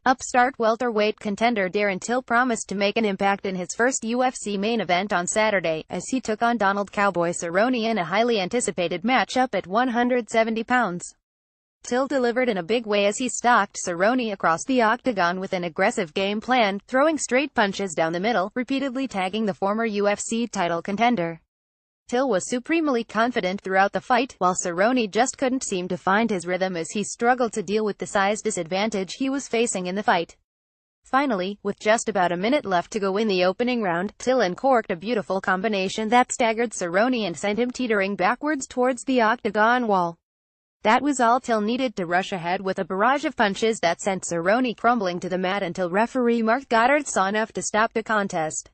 Upstart welterweight contender Darren Till promised to make an impact in his first UFC main event on Saturday, as he took on Donald "Cowboy" Cerrone in a highly anticipated matchup at 170 pounds. Till delivered in a big way as he stalked Cerrone across the octagon with an aggressive game plan, throwing straight punches down the middle, repeatedly tagging the former UFC title contender. Till was supremely confident throughout the fight, while Cerrone just couldn't seem to find his rhythm as he struggled to deal with the size disadvantage he was facing in the fight. Finally, with just about a minute left to go in the opening round, Till uncorked a beautiful combination that staggered Cerrone and sent him teetering backwards towards the octagon wall. That was all Till needed to rush ahead with a barrage of punches that sent Cerrone crumbling to the mat until referee Mark Goddard saw enough to stop the contest.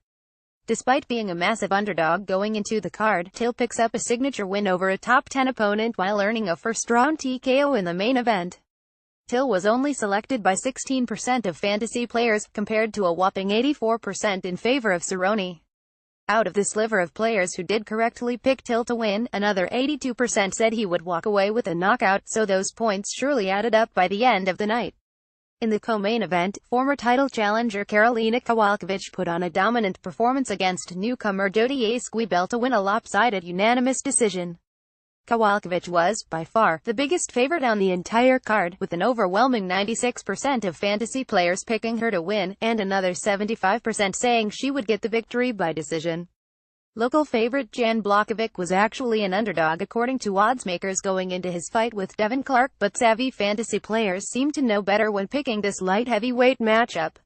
Despite being a massive underdog going into the card, Till picks up a signature win over a top 10 opponent while earning a first-round TKO in the main event. Till was only selected by 16% of fantasy players, compared to a whopping 84% in favor of Cerrone. Out of the sliver of players who did correctly pick Till to win, another 82% said he would walk away with a knockout, so those points surely added up by the end of the night. In the co-main event, former title challenger Karolina Kowalkiewicz put on a dominant performance against newcomer Jodie Esquibel to win a lopsided unanimous decision. Kowalkiewicz was, by far, the biggest favorite on the entire card, with an overwhelming 96% of fantasy players picking her to win, and another 75% saying she would get the victory by decision. Local favorite Jan Blachowicz was actually an underdog according to oddsmakers going into his fight with Devin Clark, but savvy fantasy players seem to know better when picking this light heavyweight matchup.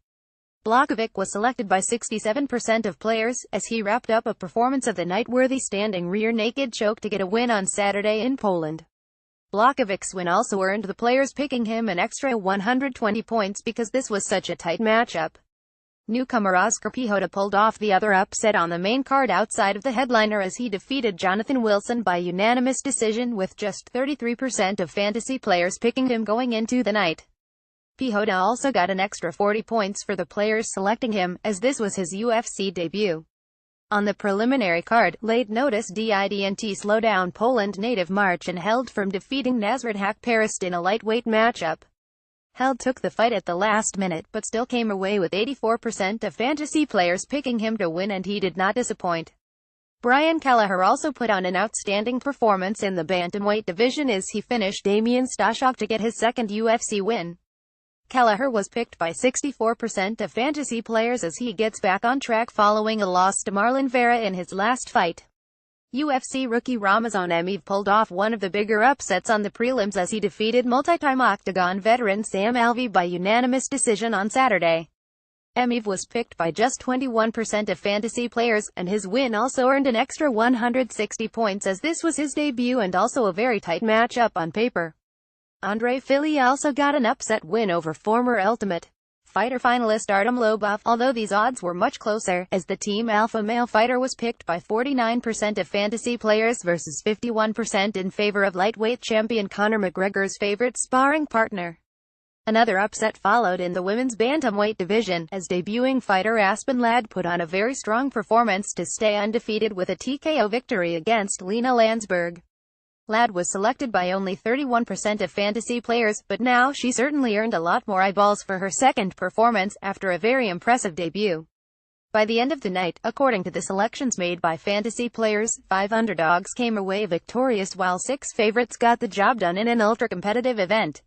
Blachowicz was selected by 67% of players, as he wrapped up a performance of the night-worthy standing rear naked choke to get a win on Saturday in Poland. Blachowicz's win also earned the players picking him an extra 120 points because this was such a tight matchup. Newcomer Oscar Piechota pulled off the other upset on the main card outside of the headliner as he defeated Jonathan Wilson by unanimous decision, with just 33% of fantasy players picking him going into the night. Piechota also got an extra 40 points for the players selecting him, as this was his UFC debut. On the preliminary card, late notice didn't slow down Poland native Marcin Held from defeating Nasrat Haqparast in a lightweight matchup. Held took the fight at the last minute, but still came away with 84% of fantasy players picking him to win, and he did not disappoint. Brian Kelleher also put on an outstanding performance in the bantamweight division as he finished Damian Staszak to get his second UFC win. Kelleher was picked by 64% of fantasy players as he gets back on track following a loss to Marlon Vera in his last fight. UFC rookie Ramazan Emeev pulled off one of the bigger upsets on the prelims as he defeated multi-time Octagon veteran Sam Alvey by unanimous decision on Saturday. Emeev was picked by just 21% of fantasy players, and his win also earned an extra 160 points as this was his debut and also a very tight matchup on paper. Andre Fili also got an upset win over former Ultimate Fighter finalist Artem Lobov, although these odds were much closer, as the Team Alpha male fighter was picked by 49% of fantasy players versus 51% in favor of lightweight champion Conor McGregor's favorite sparring partner. Another upset followed in the women's bantamweight division, as debuting fighter Aspen Ladd put on a very strong performance to stay undefeated with a TKO victory against Lena Landsberg. Ladd was selected by only 31% of fantasy players, but now she certainly earned a lot more eyeballs for her second performance, after a very impressive debut. By the end of the night, according to the selections made by fantasy players, 5 underdogs came away victorious while 6 favorites got the job done in an ultra-competitive event.